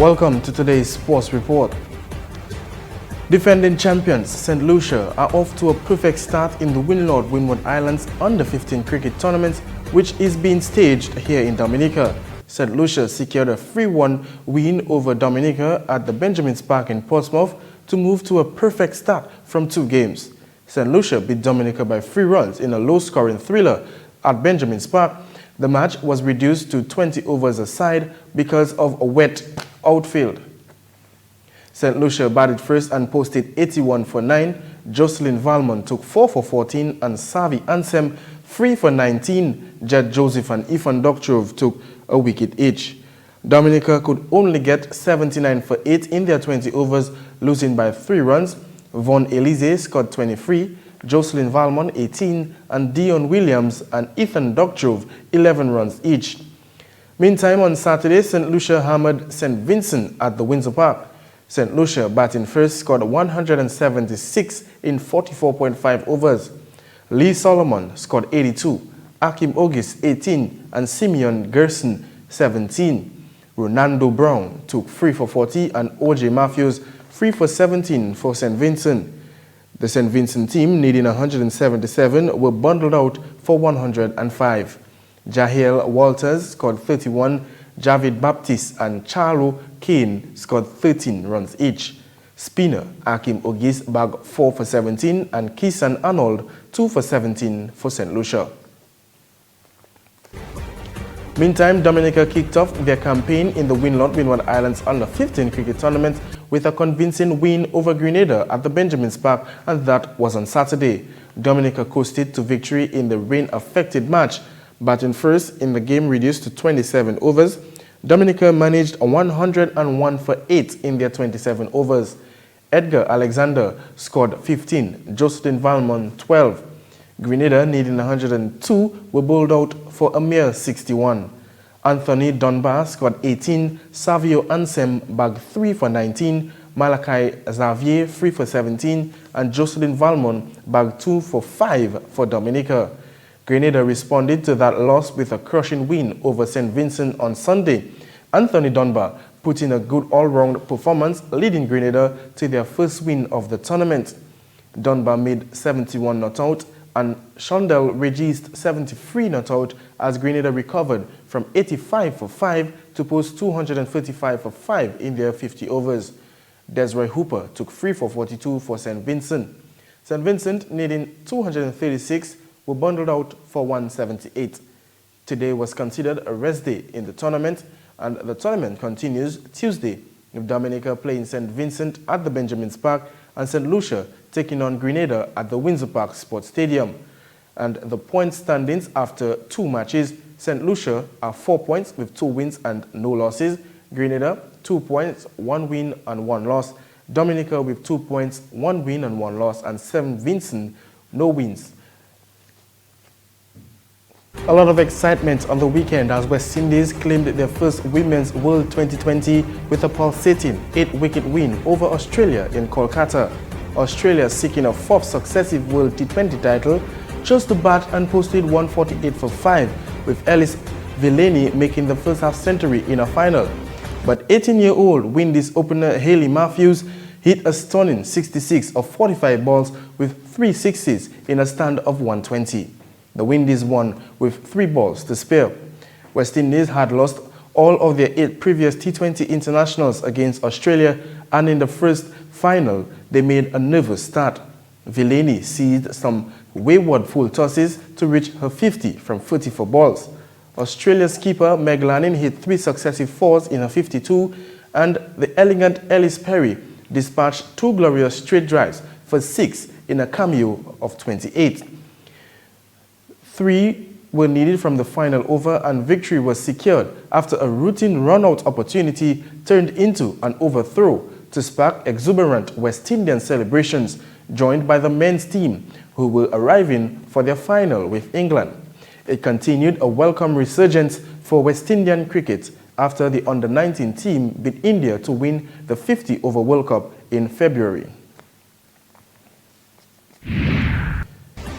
Welcome to today's sports report. Defending champions St. Lucia are off to a perfect start in the Windlord Windward Islands Under-15 cricket tournament, which is being staged here in Dominica. St. Lucia secured a 3-1 win over Dominica at the Benjamin's Park in Portsmouth to move to a perfect start from 2 games. St. Lucia beat Dominica by 3 runs in a low-scoring thriller at Benjamin's Park. The match was reduced to 20 overs a side because of a wet outfield. St. Lucia batted first and posted 81 for 9. Jocelyn Valmont took 4 for 14 and Savi Ansem 3 for 19. Jed Joseph and Ifan Doktrov took a wicket each. Dominica could only get 79 for 8 in their 20 overs, losing by 3 runs. Von Elise scored 23, Jocelyn Valmont 18, and Dion Williams and Ethan Doktrov 11 runs each. Meantime, on Saturday, St. Lucia hammered St. Vincent at the Windsor Park. St. Lucia, batting first, scored 176 in 44.5 overs. Lee Solomon scored 82, Akim Ogis 18, and Simeon Gerson 17. Ronaldo Brown took 3 for 40 and OJ Matthews 3 for 17 for St. Vincent. The St. Vincent team, needing 177, were bundled out for 105. Jahiel Walters scored 31, Javid Baptiste and Charlo Kane scored 13 runs each. Spinner Akim Ogis bagged 4 for 17 and Kisan Arnold 2 for 17 for St. Lucia. Meantime, Dominica kicked off their campaign in the Windward Islands Under-15 cricket tournament with a convincing win over Grenada at the Benjamin's Park, and that was on Saturday. Dominica coasted to victory in the rain-affected match. Batting first in the game reduced to 27 overs, Dominica managed 101 for 8 in their 27 overs. Edgar Alexander scored 15, Jocelyn Valmont 12. Grenada, needing 102, were bowled out for a mere 61. Anthony Dunbar scored 18, Savio Ansem bagged 3 for 19, Malachi Xavier 3 for 17, and Jocelyn Valmont bagged 2 for 5 for Dominica. Grenada responded to that loss with a crushing win over St. Vincent on Sunday. Anthony Dunbar put in a good all-round performance, leading Grenada to their first win of the tournament. Dunbar made 71 not out, and Shondell registered 73 not out as Grenada recovered from 85 for 5 to post 235 for 5 in their 50 overs. Desiree Hooper took 3 for 42 for St. Vincent. St. Vincent, needing 236, were bundled out for 178. Today was considered a rest day in the tournament, and the tournament continues Tuesday, with Dominica playing St. Vincent at the Benjamin's Park and St. Lucia taking on Grenada at the Windsor Park Sports Stadium. And the point standings after 2 matches, St. Lucia are 4 points with 2 wins and no losses. Grenada, 2 points, 1 win and 1 loss. Dominica with 2 points, 1 win and 1 loss, and St. Vincent, no wins. A lot of excitement on the weekend as West Indies claimed their first Women's World 2020 with a pulsating 8-wicket win over Australia in Kolkata. Australia, seeking a 4th successive World T20 title, chose to bat and posted 148 for 5, with Ellis Villani making the first half century in a final. But 18-year-old Windies opener Hayley Matthews hit a stunning 66 of 45 balls with 3 sixes in a stand of 120. The Windies won with 3 balls to spare. West Indies had lost all of their 8 previous T20 internationals against Australia, and in the first final, they made a nervous start. Villani seized some wayward full tosses to reach her 50 from 34 balls. Australia's keeper Meg Lanning hit 3 successive 4s in her 52, and the elegant Ellis Perry dispatched 2 glorious straight drives for 6 in a cameo of 28. 3 were needed from the final over, and victory was secured after a routine run-out opportunity turned into an overthrow to spark exuberant West Indian celebrations, joined by the men's team, who were arriving for their final with England. It continued a welcome resurgence for West Indian cricket after the under-19 team beat India to win the 50-over World Cup in February.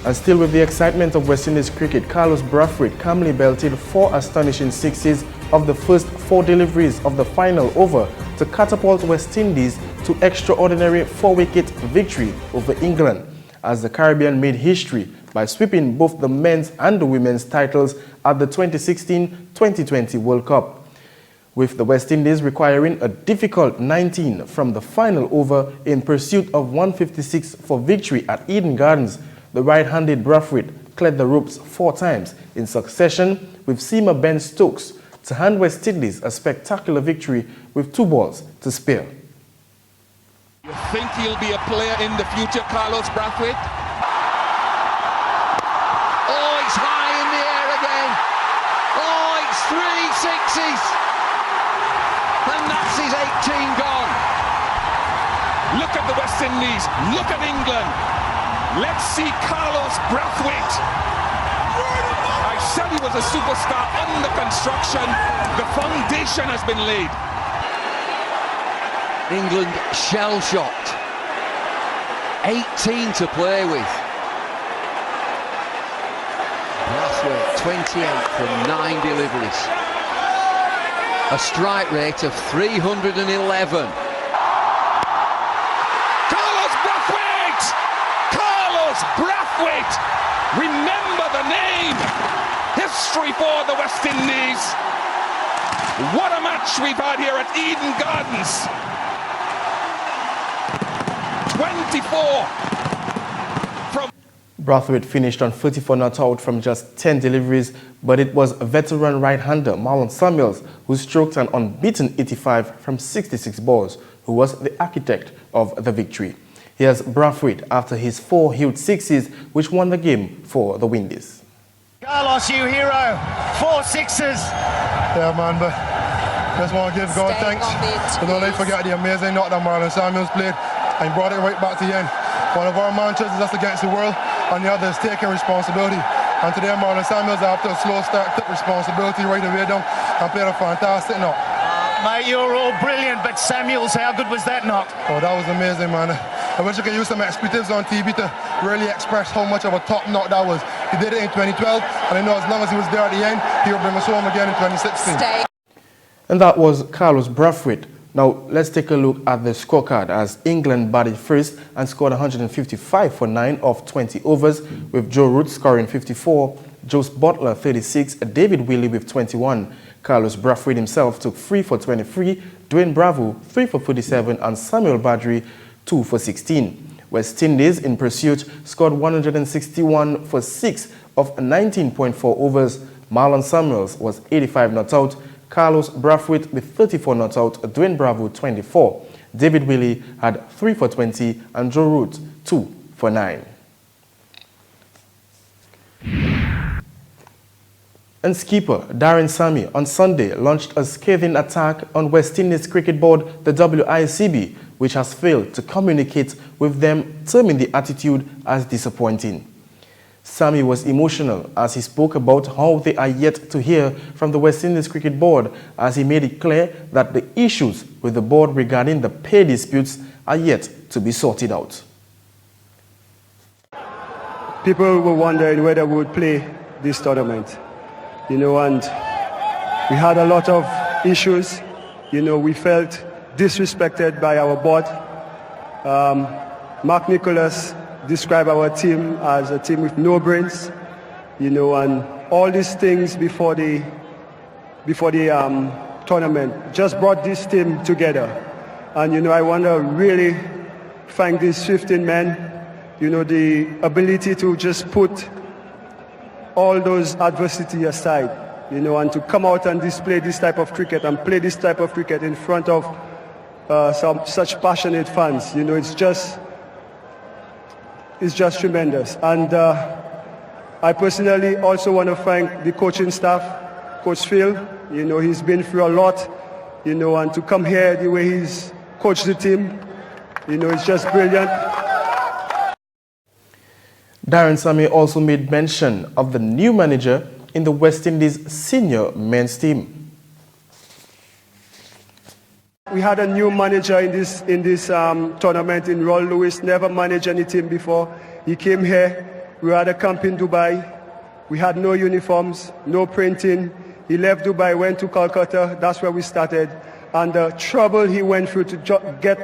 And still with the excitement of West Indies cricket, Carlos Brathwaite calmly belted 4 astonishing sixes of the first 4 deliveries of the final over to catapult West Indies to extraordinary 4-wicket victory over England, as the Caribbean made history by sweeping both the men's and the women's titles at the 2016-2020 World Cup. With the West Indies requiring a difficult 19 from the final over in pursuit of 156 for victory at Eden Gardens, the right-handed Brathwaite cleared the ropes 4 times in succession, with seamer Ben Stokes to hand West Indies a spectacular victory with 2 balls to spare. You think he'll be a player in the future, Carlos Brathwaite? Oh, it's high in the air again. Oh, it's 3 sixes. And that's his 18 gone. Look at the West Indies. Look at England. Let's see Carlos Brathwaite. I said he was a superstar under construction. The foundation has been laid. England shell-shocked. 18 to play with. Brathwaite, 28 from 9 deliveries. A strike rate of 311. Carlos Brathwaite! Carlos Brathwaite! Remember the name! History for the West Indies. What a match we've had here at Eden Gardens. 24 from... Brathwaite finished on 34 not out from just 10 deliveries, but it was veteran right-hander Marlon Samuels who stroked an unbeaten 85 from 66 balls, who was the architect of the victory. Here's Brathwaite after his 4 huge sixes, which won the game for the Windies. Carlos, you hero, 4 sixes. Yeah, man, but just want to give God thanks. But don't let forget the amazing knock that Marlon Samuels played and brought it right back to the end. One of our mantras is us against the world, and the other is taking responsibility. And today Marlon Samuels, after a slow start, took responsibility right away down and played a fantastic knock. Mate, you're all brilliant, but Samuels, how good was that knock? Oh, that was amazing, man. I wish I could use some expletives on TV to really express how much of a top knock that was. He did it in 2012, and I know as long as he was there at the end, he would bring us home again in 2016. And that was Carlos Brathwaite. Now, let's take a look at the scorecard as England batted first and scored 155 for 9 of 20 overs, with Joe Root scoring 54, Jose Butler 36, David Willey with 21. Carlos Brathwaite himself took 3 for 23, Dwayne Bravo 3 for 47, and Samuel Badri 2 for 16. West Indies, in pursuit, scored 161 for 6 of 19.4 overs. Marlon Samuels was 85 not out, Carlos Brathwaite with 34 not out, Dwayne Bravo 24. David Willey had 3 for 20 and Joe Root 2 for 9. And skipper Darren Sammy on Sunday launched a scathing attack on West Indies Cricket Board, the WICB, which has failed to communicate with them, terming the attitude as disappointing. Sammy was emotional as he spoke about how they are yet to hear from the West Indies Cricket Board, as he made it clear that the issues with the board regarding the pay disputes are yet to be sorted out. People were wondering whether we would play this tournament, and we had a lot of issues. We felt disrespected by our board. Mark Nicholas describe our team as a team with no brains, and all these things before the tournament just brought this team together. And I want to really thank these 15 men, the ability to just put all those adversity aside, and to come out and display this type of cricket and play this type of cricket in front of such passionate fans. It's just tremendous. And I personally also want to thank the coaching staff, Coach Phil. He's been through a lot, and to come here the way he's coached the team, it's just brilliant. Darren Sammy also made mention of the new manager in the West Indies senior men's team. We had a new manager in this tournament in Roy Lewis, never managed any team before. He came here, we had a camp in Dubai, we had no uniforms, no printing. He left Dubai, went to Calcutta, that's where we started. and the trouble he went through to get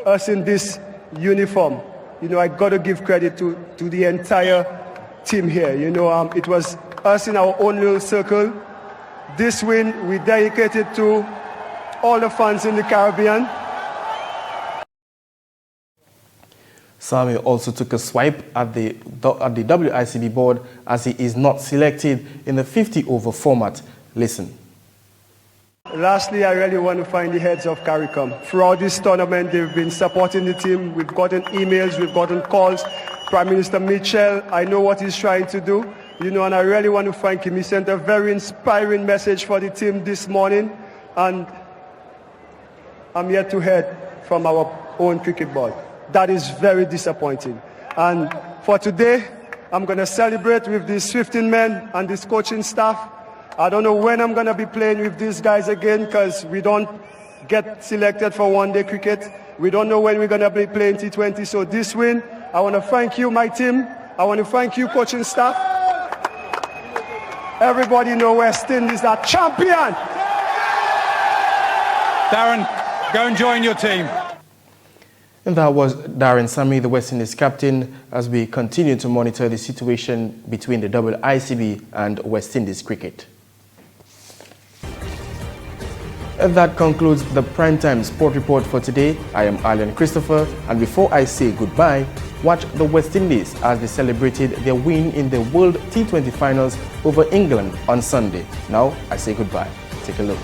us in this uniform. You know, I got to give credit to the entire team here. You know, it was us in our own little circle. This win we dedicated to all the fans in the Caribbean. Sammy also took a swipe at the WICB board as he is not selected in the 50-over format. Listen. Lastly, I really want to thank the heads of CARICOM. Throughout this tournament, they've been supporting the team. We've gotten emails, we've gotten calls. Prime Minister Mitchell, I know what he's trying to do, you know, and I really want to thank him. He sent a very inspiring message for the team this morning, and I'm yet to hear from our own cricket board. That is very disappointing. And for today, I'm going to celebrate with these 15 men and this coaching staff. I don't know when I'm going to be playing with these guys again because we don't get selected for one-day cricket. We don't know when we're going to be playing T20. So this win, I want to thank you, my team. I want to thank you, coaching staff. Everybody know West Indies are champion. Darren, go and join your team. And that was Darren Sammy, the West Indies captain, as we continue to monitor the situation between the WICB and West Indies cricket. And that concludes the Primetime Sport Report for today. I am Alan Christopher, and before I say goodbye, watch the West Indies as they celebrated their win in the World T20 Finals over England on Sunday. Now I say goodbye. Take a look.